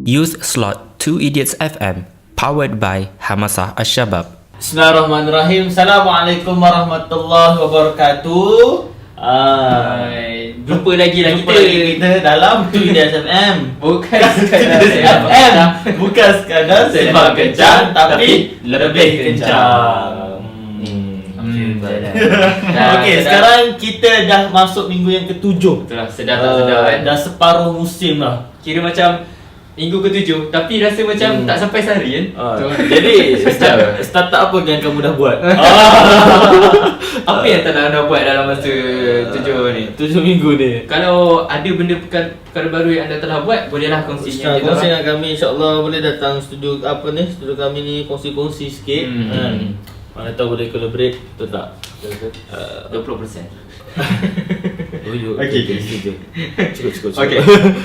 Use slot 2 Idiots FM, powered by Hamasah Ashabab. Bismillahirrahmanirrahim. Assalamualaikum warahmatullahi wabarakatuh. Jumpa lagi lah kita dalam 2 Idiots FM. Bukan sekadar FM bukan sekadar sembang kencang, tapi lebih kencang. Okey, sekarang kita dah masuk minggu yang ke-7. Itulah, sedar tak sedar kan. Dah separuh musim lah. Kira macam minggu ke-7 tapi rasa macam tak sampai sehari kan. Jadi start apa yang kamu dah buat? Apa yang tak anda buat dalam masa 7 ni? 7 minggu ni. Kalau ada benda perkara baru yang anda telah buat, bolehlah kongsikan kita. Kongsi dengan kami, insyaAllah boleh datang studio studio kami ni, kongsi-kongsi sikit. Mana tahu boleh collaborate, betul tak? 20%. Okey. Cukup. Okey.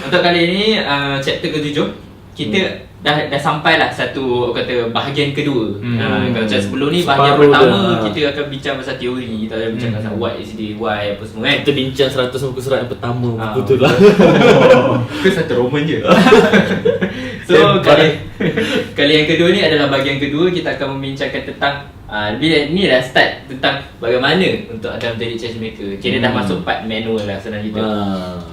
Untuk kali ini chapter ke-7 kita dah sampailah satu kata bahagian kedua. Kalau macam sebelum ni bahagian pertama kita akan bincang pasal teori, kita akan bincang pasal what is the why apa semua kan. Kita bincang 100 muka surat yang pertama, betul lah. Ke satu Roman je. So kali yang kedua ni adalah bahagian kedua, kita akan membincangkan tentang ni dah start tentang bagaimana untuk anda menjadi changemaker. Kira dah masuk part manual lah senang cerita.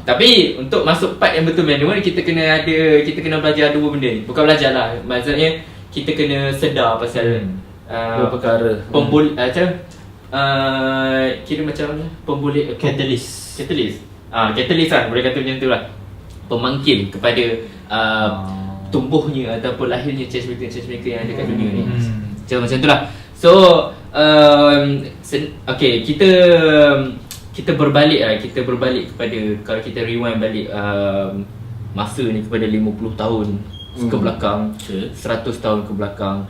Tapi untuk masuk part yang betul manual, kita kena belajar dua benda ni. Bukan belajar lah, maksudnya kita kena sedar pasal dua perkara. Kira macam pemboleh Catalyst. Catalyst lah, boleh kata macam tu lah. Pemangkin kepada tumbuhnya ataupun lahirnya changemaker yang ada kat dunia ni. Macam tu lah. So okay, kita berbalik lah. Kita berbalik kepada, kalau kita rewind balik masa ni kepada 50 tahun ke belakang, 100 tahun ke belakang,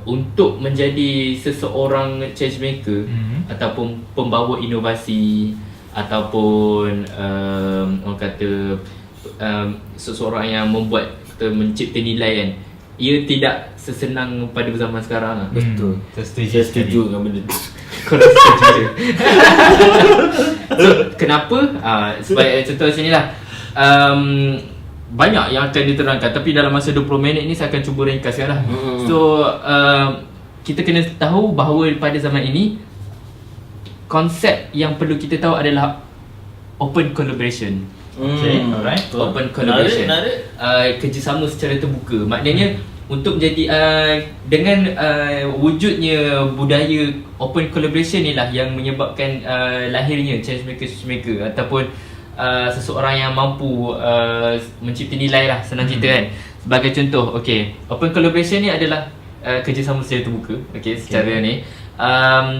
untuk menjadi seseorang changemaker ataupun pembawa inovasi ataupun orang kata seseorang yang mencipta nilai kan, ia tidak sesenang pada zaman sekarang lah. Betul. Saya setuju dengan benda tu. Korang setuju. So, kenapa? Sebab contoh sini lah. Banyak yang akan diterangkan, tapi dalam masa 20 minit ni saya akan cuba ringkaskan lah. So, kita kena tahu bahawa pada zaman ini, konsep yang perlu kita tahu adalah open collaboration. Okay, alright. Open collaboration. Menarik. Kerjasama secara terbuka. Maknanya untuk menjadi dengan wujudnya budaya open collaboration ni lah yang menyebabkan lahirnya changemaker ataupun seseorang yang mampu mencipta nilai lah, senang cerita kan. Sebagai contoh, okay, open collaboration ni adalah kerjasama secara terbuka, okay, secara ni.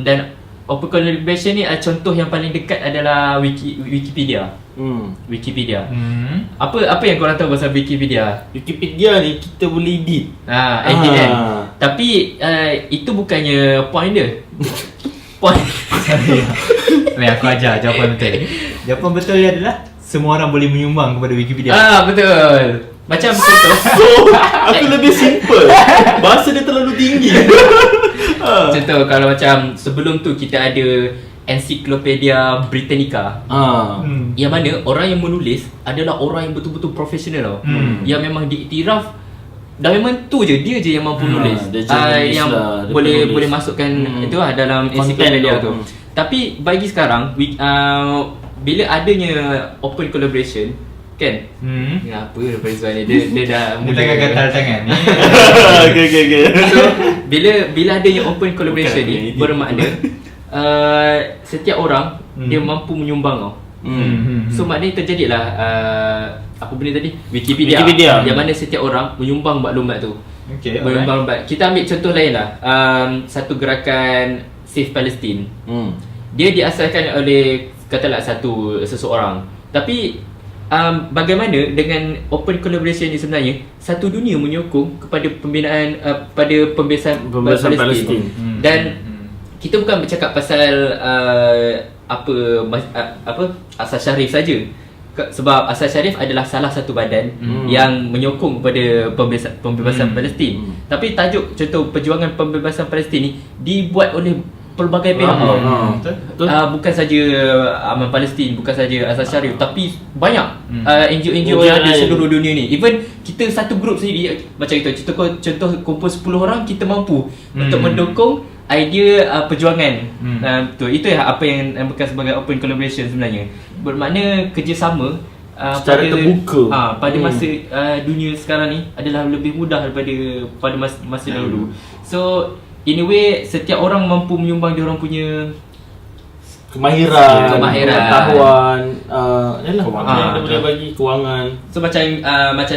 Dan open collaboration ni contoh yang paling dekat adalah Wikipedia. Wikipedia. Apa yang korang tahu pasal Wikipedia? Wikipedia ni kita boleh edit. Edit kan. Tapi itu bukannya point dia. Point. Aku ajar jawapan betul. Jawapan betul dia adalah semua orang boleh menyumbang kepada Wikipedia. Betul. Macam contoh. Aku lebih simple. Bahasa dia terlalu tinggi. Contoh kalau macam sebelum tu kita ada Encyclopedia Britannica. Yang mana orang yang menulis adalah orang yang betul-betul profesional tau. Yang memang diiktiraf, dah memang tu je, dia je yang mampu nulis. Yang lah, boleh masukkan itu lah dalam encyclopedia tu. Tapi bagi sekarang bila adanya open collaboration kan? Apa daripada soalan ni? Dia dah Dia tengah gatal tangan ni. Okay. So bila adanya open collaboration ni bermakna setiap orang dia mampu menyumbang tau. So maknanya terjadilah apa benda tadi? Wikipedia. Yang mana setiap orang menyumbang maklumat tu. Okay, menyumbang maklumat. Kita ambil contoh lain lah. Satu gerakan Save Palestine. Dia diasaskan oleh katalah seseorang. Tapi bagaimana dengan open collaboration ni sebenarnya satu dunia menyokong kepada pembinaan pada pembebasan Palestin. Dan kita bukan bercakap pasal Asas Syarif saja. Sebab Asas Syarif adalah salah satu badan yang menyokong kepada pembebasan Palestin. Tapi tajuk contoh perjuangan pembebasan Palestin ni dibuat oleh pelbagai pihak. Betul. Bukan saja Amal Palestin, bukan saja Asas Syarif, tapi banyak NGO yang ada di seluruh dunia ni. Even kita satu grup sendiri macam itu, contoh kumpul 10 orang, kita mampu untuk mendukung idea perjuangan. Betul. Itu apa yang bukan sebagai open collaboration sebenarnya. Bermakna kerjasama secara terbuka. pada masa dunia sekarang ni adalah lebih mudah daripada pada masa dahulu. So in a way, setiap orang mampu menyumbang dia orang punya kemahiran, pengetahuan, Kewangan. dia boleh bagi kewangan. So macam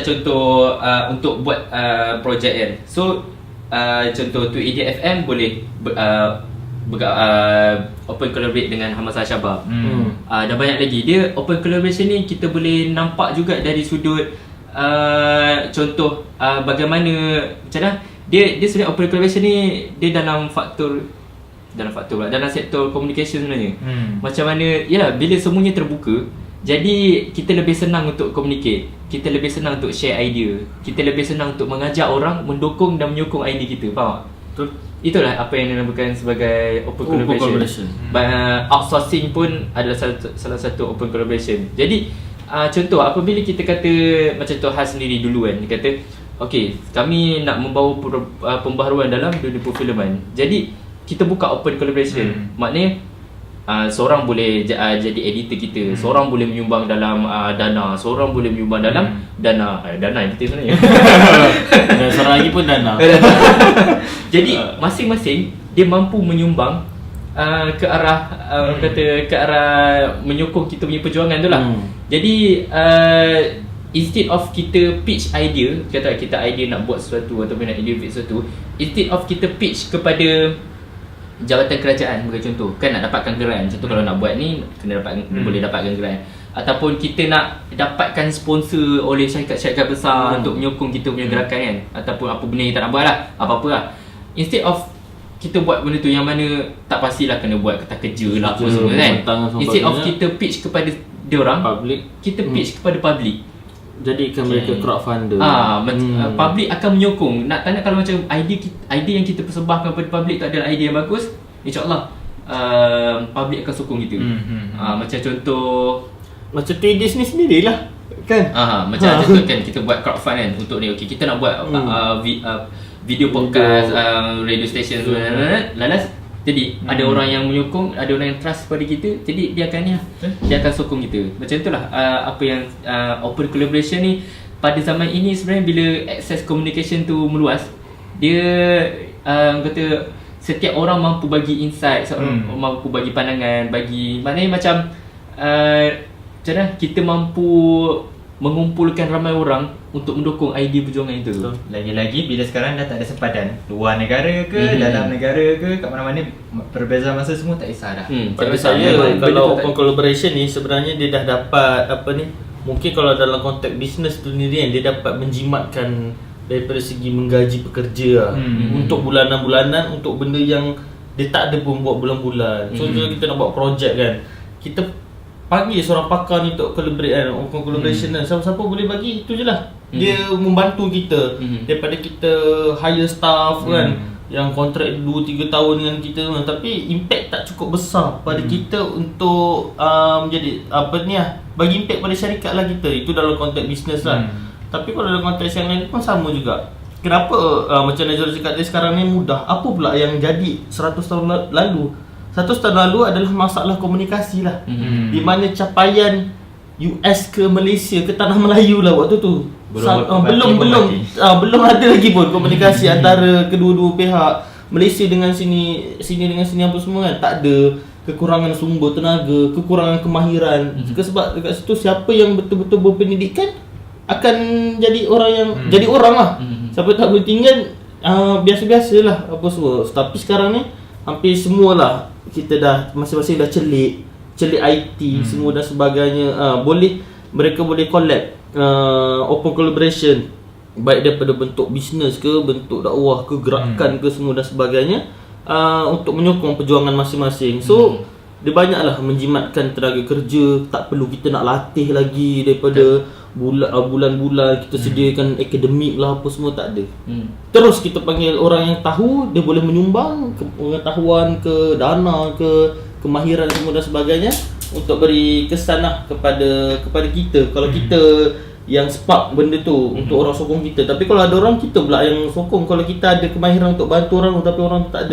contoh untuk buat projek kan. So contoh tu ADFM boleh open collaborate dengan Hamasah Syabab. Dan banyak lagi. Dia open collaboration ni kita boleh nampak juga dari sudut contoh bagaimana macam mana dia sebenarnya open collaboration ni dia dalam sektor communication sebenarnya. Macam mana bila semuanya terbuka, jadi kita lebih senang untuk communicate, kita lebih senang untuk share idea, kita lebih senang untuk mengajak orang mendukung dan menyokong idea kita. Faham tak? Betul. Itulah apa yang dinamakan sebagai open collaboration. Outsourcing pun adalah salah satu open collaboration. Jadi contoh apabila kita kata macam tu Has sendiri dulu kan, dia kata okey, kami nak membawa pembaharuan dalam dunia perfilman. Jadi kita buka open collaboration. Maknanya seorang boleh jadi editor kita, seorang boleh menyumbang dalam dana, seorang boleh menyumbang dalam dana editor sebenarnya. Dan seorang lagi pun dana. Jadi masing-masing dia mampu menyumbang ke arah ke arah menyokong kita punya perjuangan tu lah. Jadi instead of kita pitch idea, kata kita idea nak buat sesuatu ataupun nak idea sesuatu, instead of kita pitch kepada jabatan kerajaan sebagai contoh, kan nak dapatkan geran. Contoh kalau nak buat ni kena boleh dapatkan geran, ataupun kita nak dapatkan sponsor oleh syarikat-syarikat besar untuk menyokong kita punya gerakan kan, ataupun apa benda yang kita nak buat lah, apa-apa lah. Instead of kita buat benda tu yang mana tak pastilah kena buat kata kerja lah apa semua kan. Instead of kita pitch kepada diorang, kita pitch kepada public. Jadikan mereka crowdfunder. Public akan menyokong. Nak tanya kalau macam idea yang kita persembahkan kepada public tu adalah idea yang bagus, InsyaAllah public akan sokong kita. Macam contoh macam tu idea sendirilah kan. Macam contoh kan kita buat crowdfund kan untuk ni. Okey, kita nak buat video podcast, radio station lalas. Jadi ada orang yang menyokong, ada orang yang trust pada kita, jadi dia akan sokong kita. Macam itulah apa yang open collaboration ni pada zaman ini sebenarnya bila access communication tu meluas, dia kata setiap orang mampu bagi insight, mampu bagi pandangan, maknanya macam macam mana kita mampu mengumpulkan ramai orang untuk mendukung idea perjuangan itu. Lagi-lagi bila sekarang dah tak ada sempadan, luar negara ke, dalam negara ke, kat mana-mana, perbezaan masa semua tak kisah dah. Pada saya kalau open collaboration ni sebenarnya dia dah dapat mungkin kalau dalam konteks bisnes tu sendiri kan, dia dapat menjimatkan daripada segi menggaji pekerja lah. Untuk bulanan-bulanan, untuk benda yang dia tak ada pun buat bulan-bulan. Contohnya kita nak buat projek kan, kita panggil seorang pakar ni untuk collaborate kan, open collaboration kan. Siapa-siapa boleh bagi, itu je lah. Dia membantu kita daripada kita hire staff kan, yang kontrak 2-3 tahun dengan kita, tapi impact tak cukup besar pada kita untuk menjadi bagi impact pada syarikat lah kita. Itu dalam konteks bisnes lah. Tapi kalau dalam konteks yang lain pun sama juga. Kenapa macam Nazrul cakap tadi sekarang ni mudah? Apa pula yang jadi 100 tahun lalu? 100 tahun lalu adalah masalah komunikasi lah. Di mana capaian US ke Malaysia ke Tanah Melayu lah waktu tu belum ada lagi pun komunikasi antara kedua-dua pihak. Malaysia dengan sini dengan sini apa semua kan, tak ada. Kekurangan sumber tenaga, kekurangan kemahiran. Sebab dekat situ siapa yang betul-betul berpendidikan akan jadi orang yang jadi orang lah. Siapa tak bertinggal biasa-biasalah apa semua. Tapi sekarang ni hampir semualah kita dah masing-masing dah celik IT semua dan sebagainya. Mereka boleh collab open collaboration, baik daripada bentuk bisnes ke, bentuk dakwah ke, gerakan ke, semua dan sebagainya, untuk menyokong perjuangan masing-masing. So dia banyaklah menjimatkan tenaga kerja, tak perlu kita nak latih lagi daripada bulan-bulan kita sediakan akademik lah apa semua, tak ada. Terus kita panggil orang yang tahu, dia boleh menyumbang pengetahuan ke dana ke kemahiran semua dan sebagainya untuk beri kesan lah kepada kita. Kalau kita yang spark benda tu untuk orang sokong kita. Tapi kalau ada orang, kita pula yang sokong. Kalau kita ada kemahiran untuk bantu orang tapi orang tu tak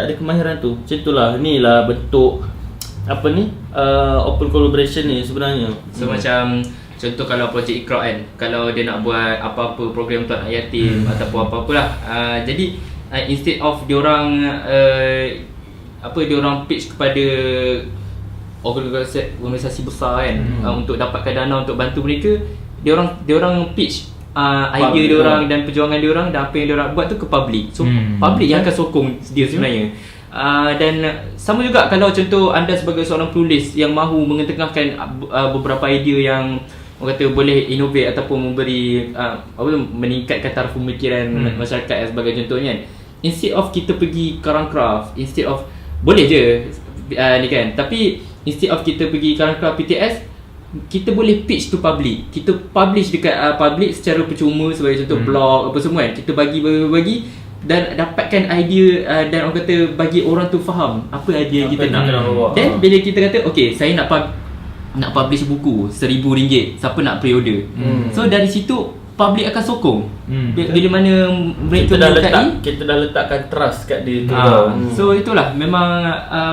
ada kemahiran tu. Macam itulah. Inilah bentuk open collaboration ni sebenarnya. So macam contoh kalau projek Iqra kan, kalau dia nak buat apa-apa program untuk anak yatim ataupun apa-apalah, jadi instead of diorang diorang pitch kepada organisasi besar kan, untuk dapatkan dana untuk bantu mereka, diorang pitch idea diorang dan perjuangan diorang dan apa yang diorang buat tu ke public. So public yang akan sokong dia sebenarnya. Dan sama juga kalau contoh anda sebagai seorang penulis yang mahu mengetengahkan beberapa idea yang orang kata boleh innovate ataupun memberi meningkatkan taraf pemikiran masyarakat sebagai contohnya, instead of kita pergi Karangcraft, instead of boleh je ni kan, tapi instead of kita pergi Karangcraft PTS, kita boleh pitch to public. Kita publish dekat public secara percuma sebagai contoh blog apa semua kan. Kita bagi dan dapatkan idea dan orang kata bagi orang tu faham apa idea kita nak. Dan bila kita kata okay, saya nak publish buku RM1,000, siapa nak pre-order? So dari situ public akan sokong. Bila mana mereka kita dah letakkan trust kat dia tu. So itulah memang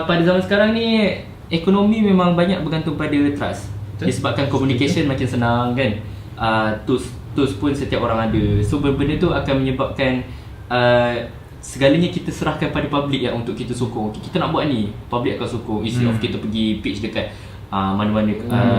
pada zaman sekarang ni ekonomi memang banyak bergantung pada trust. Disebabkan communication makin senang kan. Tools pun setiap orang ada. So benda tu akan menyebabkan segalanya kita serahkan pada public ya, untuk kita sokong. Okay, kita nak buat ni, public akan sokong. Instead of kita pergi pitch dekat mana-mana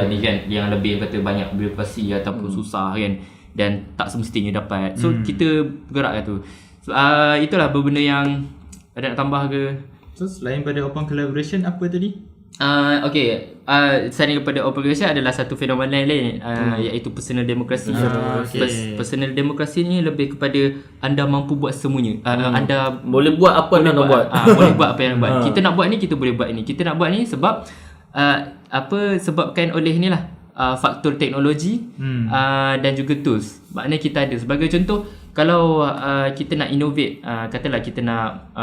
ni kan, yang lebih kata banyak birokrasi ataupun susah kan, dan tak semestinya dapat. So kita bergerak lah tu. So itulah berbenda yang ada nak tambah ke. So selain pada open collaboration, apa tadi? Selain daripada open collaboration adalah satu fenomena lain, iaitu personal demokrasi. Personal demokrasi ni lebih kepada anda mampu buat semuanya. Anda boleh buat apa yang nak buat. Boleh buat apa yang nak buat. Kita nak buat ni, kita boleh buat ni. Kita nak buat ni sebab sebabkan oleh ni lah faktor teknologi dan juga tools. Maknanya kita ada. Sebagai contoh, kalau kita nak innovate, katalah kita nak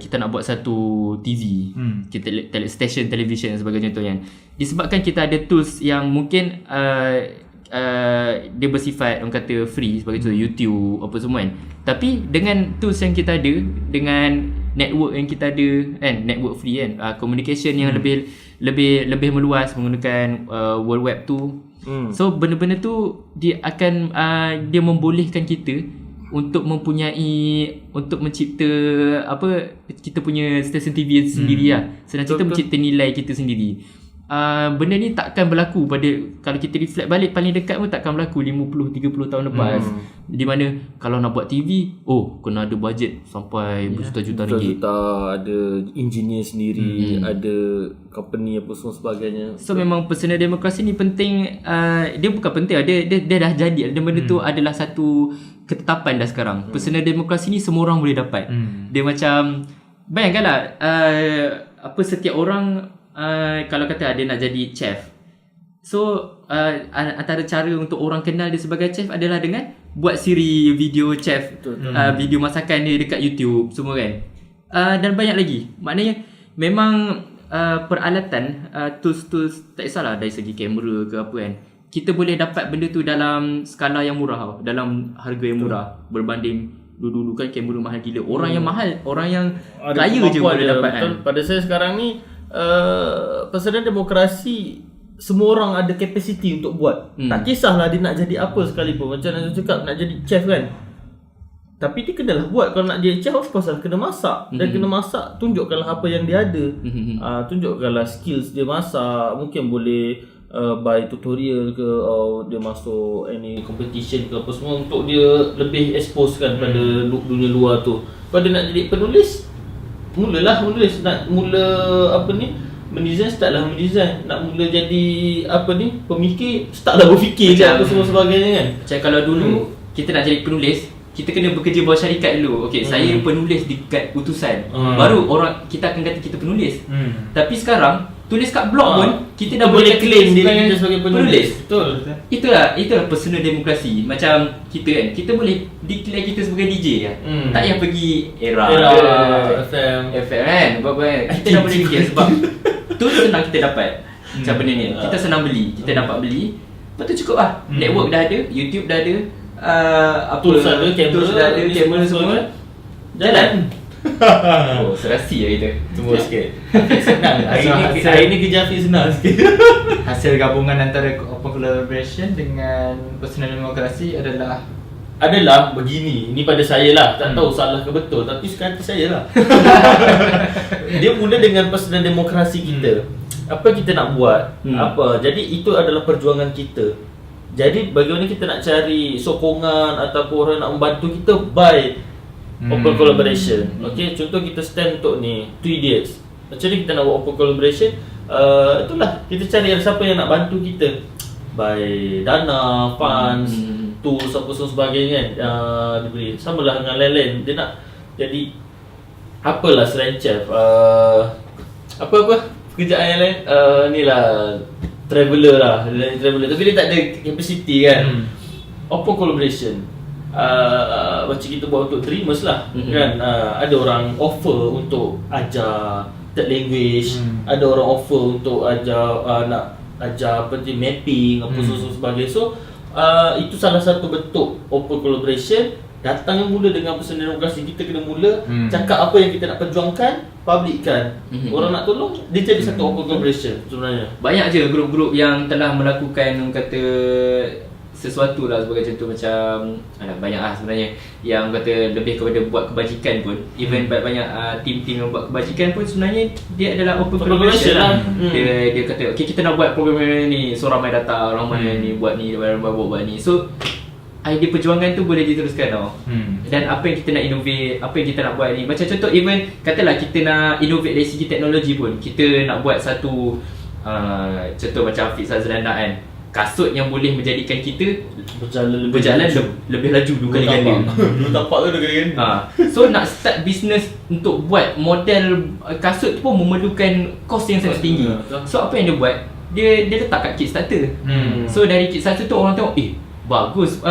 kita nak buat satu TV, kita station television sebagai contohnya. Disebabkan kita ada tools yang mungkin dia bersifat orang kata free, sebagai contoh YouTube apa semua kan. Tapi dengan tools yang kita ada, dengan network yang kita ada kan, network free kan, communication yang lebih meluas menggunakan World Web tu. So benda-benda tu dia akan dia membolehkan kita untuk mencipta kita punya stesen TV sendiri lah. Senang cerita mencipta nilai kita sendiri. Benda ni takkan berlaku kalau kita reflect balik paling dekat pun takkan berlaku 50-30 tahun lepas. Di mana kalau nak buat TV, kena ada bajet sampai berjuta-juta ringgit. Ada engineer sendiri, ada company apa semua sebagainya. So memang personal demokrasi ni penting. Dia bukan penting, dia dah jadi. Dan benda tu adalah satu ketetapan dah sekarang. Personal demokrasi ni semua orang boleh dapat. Dia macam, bayangkanlah setiap orang kalau kata dia nak jadi chef. So antara cara untuk orang kenal dia sebagai chef adalah dengan buat siri video chef, video masakan dia dekat YouTube semua kan. Dan banyak lagi. Maknanya memang peralatan, tools tak kisahlah dari segi kamera ke apa kan, kita boleh dapat benda tu dalam skala yang murah, dalam harga yang murah. Berbanding dulu kan kamera mahal gila. Orang yang mahal, orang yang kaya je boleh dapat kan. Pada saya sekarang ni personal demokrasi, semua orang ada capacity untuk buat. Tak kisahlah dia nak jadi apa sekalipun. Macam Nazul cakap, nak jadi chef kan, tapi dia kenalah buat. Kalau nak jadi chef, of course lah kena masak. Dan kena masak, tunjukkanlah apa yang dia ada. Tunjukkanlah skills dia masak. Mungkin boleh by tutorial ke, dia masuk any competition ke apa semua, untuk dia lebih expose kan pada dunia luar tu. Kalau dia nak jadi penulis, mulalah menulis. Nak mula mendesign, startlah mendesign. Nak mula jadi pemikir, startlah berfikir je apa semua sebagainya kan. Macam kalau dulu kita nak jadi penulis, kita kena bekerja bawah syarikat dulu. saya penulis dekat utusan, baru orang kita akan kata kita penulis. Tapi sekarang tulis kat blog pun kita dah boleh kata claim diri kita sebagai penulis. Betul. Itulah personal demokrasi. Macam kita kan, kita boleh declare kita sebagai DJ kan. Tak payah pergi era FM kan. Apa-apa. Kita dah boleh declare sebab tu senang kita dapat. Macam benda ni. Kita senang beli, kita dapat beli. Lepas tu cukup lah. Network dah ada, YouTube dah ada, tools ada, kamera semua. Jalan. Oh, serasi lah kita. Tunggu sikit. Senang. Hari ni kerja Hafiz senang sikit. Hasil gabungan antara open collaboration dengan personal demokrasi adalah begini. Ini pada saya lah. Tak tahu salah ke betul, tapi suka hati saya lah. Dia mula dengan personal demokrasi kita. Apa kita nak buat? Apa? Jadi itu adalah perjuangan kita. Jadi bagaimana kita nak cari sokongan ataupun orang nak membantu kita by open collaboration. Okay, contoh kita stand untuk ni 2 Idiots. Macam ni kita nak buat open collaboration. Itulah, kita cari siapa yang nak bantu kita by dana, funds, tools apa sebagainya kan. Diberi. Sama lah dengan lain-lain. Dia nak jadi apalah selain chef, apa pekerjaan yang lain, ni lah traveller lah, tapi dia tak ada capacity kan. Open collaboration, macam kita buat untuk Dreamers lah kan. Ada orang offer untuk ajar third language, ada orang offer untuk ajar nak ajar apa tu, mapping apa sebagainya. So itu salah satu bentuk open collaboration. Datang mula dengan personal demokrasi. Kita kena mula cakap apa yang kita nak perjuangkan, publikkan. Orang nak tolong, dia jadi satu open collaboration sebenarnya. Banyak je grup-grup yang telah melakukan kata sesuatu lah, sebagai contoh macam banyak lah sebenarnya yang kata lebih kepada buat kebajikan pun. Even banyak tim-tim yang buat kebajikan pun sebenarnya dia adalah open collaboration lah. Dia kata okay, kita nak buat program ni, so ramai datang, ramai ni buat ni, buat ni. So idea perjuangan tu boleh diteruskan tau. Dan apa yang kita nak innovate, apa yang kita nak buat ni. Macam contoh even katalah kita nak innovate dari segi teknologi pun. Kita nak buat satu contoh macam Hafiz Azlanda kan, kasut yang boleh menjadikan kita berjalan lebih laju 2 kali ganda. Dulu tapak tu 2 kali ganda. So nak start business untuk buat model kasut tu pun memerlukan kos yang sangat tinggi. So apa yang dia buat, dia letak kat Kickstarter. So dari Kickstarter tu orang tengok, bagus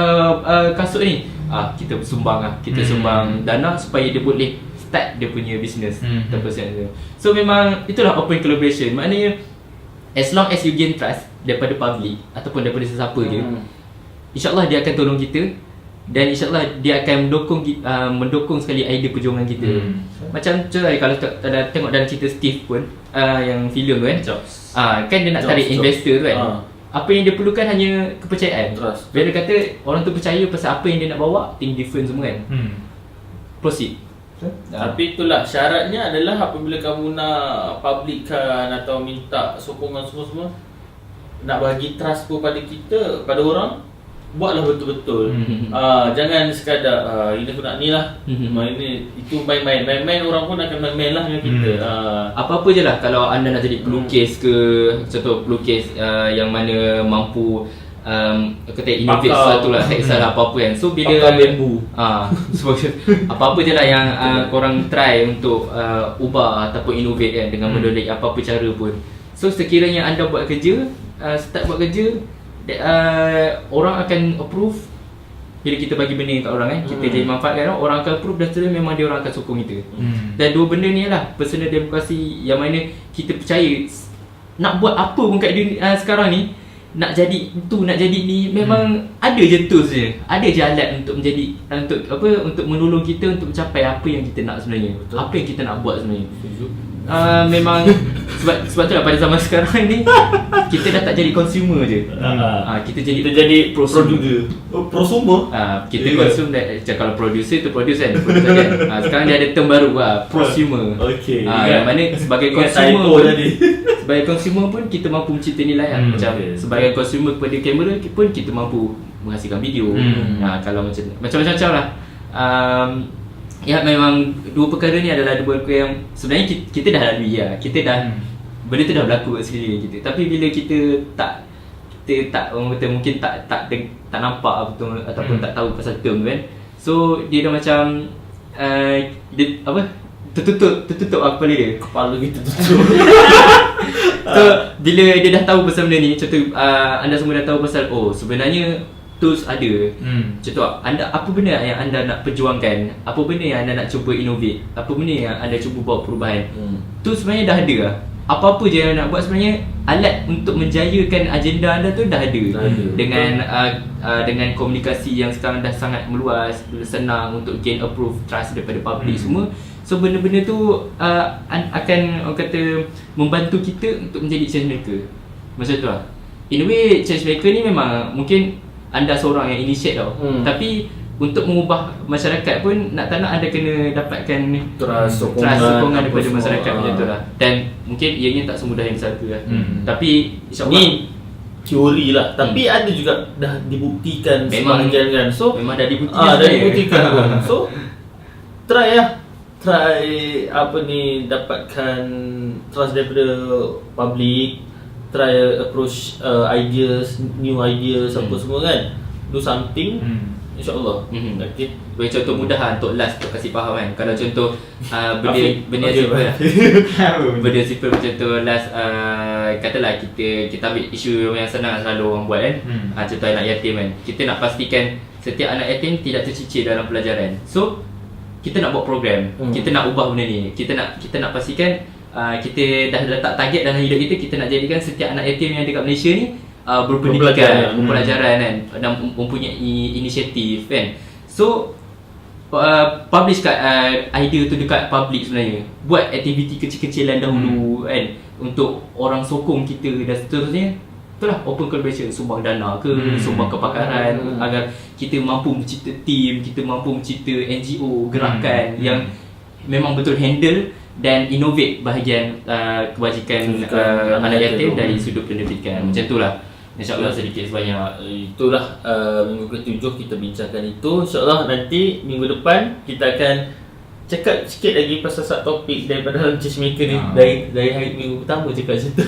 kasut ni, kita sumbang lah, kita sumbang dana supaya dia boleh start dia punya business terpersen. So memang itulah open collaboration. Maknanya as long as you gain trust daripada public ataupun daripada sesiapa je, InsyaAllah dia akan tolong kita. Dan insyaAllah dia akan mendukung sekali idea perjuangan kita. Macam contoh kalau tengok dalam cerita Steve pun, yang filem tu kan, kan dia nak tarik investor tu kan. Apa yang dia perlukan hanya kepercayaan. Trust. Bila dia kata orang tu percaya pasal apa yang dia nak bawa, think different semua kan. Proceed. Tapi itulah syaratnya adalah apabila kamu nak publikkan atau minta sokongan semua-semua, nak bagi trust kepada kita, pada orang, buatlah betul-betul. Jangan sekadar ini aku nak ni lah, ini itu main-main orang pun akan main-main lah dengan kita. Apa-apa je lah, kalau anda nak jadi pelukis ke, contoh pelukis yang mana mampu kata innovate sesuatu lah, tak kisahlah apa-apa kan. So bila bambu, apa-apa je lah yang korang try untuk ubah ataupun innovate kan, dengan melalui apa-apa cara pun. So sekiranya anda buat kerja, start buat kerja, orang akan approve. Bila kita bagi benda kat orang kan, kita jadi manfaatkan orang akan approve, dan seterusnya memang dia orang akan sokong kita. Dan dua benda ni lah personal demokrasi, yang mana kita percaya nak buat apa pun kat dunia sekarang ni, nak jadi tu, nak jadi ni, memang ada je tools je, ada je alat untuk menjadi, untuk apa, untuk menolong kita untuk mencapai apa yang kita nak sebenarnya. Betul. Apa yang kita nak buat sebenarnya. Memang sebab tu lah pada zaman sekarang ni kita dah tak jadi consumer je. Kita jadi prosumer. Kita consume dah, kalau producer tu produce kan, sekarang dia ada term baru prosumer. Yang mana sebagai consumer pun, sebagai consumer pun kita mampu mencipta nilai lah. Macam sebagai consumer kepada kamera pun kita mampu menghasilkan video. Kalau macam-macam lah. Ya, memang dua perkara ni adalah dua perkara yang sebenarnya kita dah lalui lah. Kita dah benda tu dah berlaku kat sekeliling kita. Tapi bila kita tak orang kata mungkin tak nampak betul ataupun tak tahu pasal term tu kan. So dia dah macam dia apa, tertutup kepala dia. Kepala kita tutup. So bila dia dah tahu pasal benda ni, contoh anda semua dah tahu pasal sebenarnya tools ada. Contoh anda, apa benda yang anda nak perjuangkan, apa benda yang anda nak cuba innovate, apa benda yang anda cuba bawa perubahan, tu sebenarnya dah ada lah. Apa-apa je yang nak buat sebenarnya, alat untuk menjayakan agenda anda tu dah ada. Dengan komunikasi yang sekarang dah sangat meluas, senang untuk gain approve, trust daripada public semua. So benda-benda tu akan orang kata membantu kita untuk menjadi change maker. Macam tu lah. In a way change maker ni memang mungkin anda seorang yang initiate tau. Tapi untuk mengubah masyarakat pun nak tak nak anda kena dapatkan trust sokongan daripada semua. masyarakat macam tu lah. Dan mungkin ianya tak semudah yang satu lah. Tapi insyaAllah Ni teori lah, tapi ada juga dah dibuktikan Memang- sebahagian kan. So memang dah dibuktikan. dah dibuktikan pun. So try apa ni, dapatkan trust daripada public, try approach ideas, new ideas apa semua kan. Do something, InsyaAllah. Okay. Bagi contoh mudah lah untuk last untuk kasih faham kan. Kalau contoh benda Okay, simple baik. benda simple macam tu last, katalah kita ambil isu yang senang selalu orang buat kan. Contoh anak yatim kan. Kita nak pastikan setiap anak yatim tidak tercicir dalam pelajaran. So kita nak buat program, kita nak ubah benda ni. Kita nak pastikan kita dah letak target dalam hidup kita nak jadikan setiap anak yatim yang dekat Malaysia ni berpendidikan, berpelajaran kan, dan mempunyai inisiatif kan. So publish kat idea tu dekat public sebenarnya. Buat aktiviti kecil-kecilan dahulu kan, untuk orang sokong kita dan seterusnya. Itulah open collaboration, sumbang dana ke, sumbang kepakaran, agar kita mampu mencipta team, kita mampu mencipta NGO, gerakan yang memang betul handle dan innovate bahagian kebajikan anak yatim dari sudut pendidikan. Macam itulah. InsyaAllah sedikit sebanyak. Itulah minggu ke-7 kita bincangkan itu. InsyaAllah nanti minggu depan kita akan cakap sikit lagi pasal satu topik daripada dalam change maker ni. Dari hari minggu pertama cakap macam tu.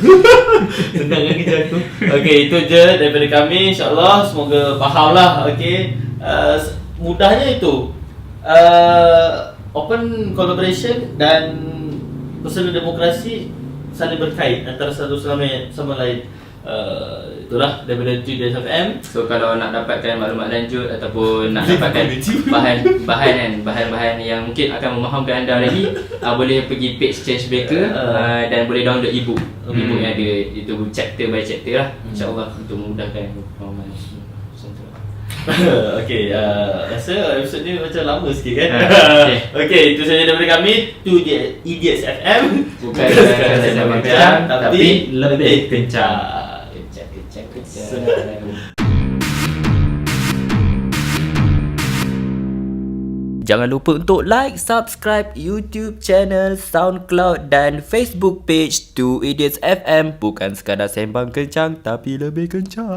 Senang kan kerja aku. Okay, itu je daripada kami. InsyaAllah semoga faham lah. Okay, mudahnya itu open collaboration dan personal demokrasi saling berkait antara satu sama lain. Itulah daripada Tujuh FM. So kalau nak dapatkan maklumat lanjut ataupun nak dapatkan bahan-bahan yang mungkin akan memahamkan anda lagi, boleh pergi page Change Maker dan boleh download ebook yang ada. Itu chapter by chapter lah, InsyaAllah untuk memudahkan pemahaman. Okay, rasa episod ni macam lama sikit kan. Okay. Okay, itu saja daripada kami, Tujuh Idiots FM. Bukan sekadar bincang, tapi lebih kencang. Jangan lupa untuk like, subscribe YouTube channel, SoundCloud dan Facebook page 2 Idiots FM. Bukan sekadar sembang kencang, tapi lebih kencang.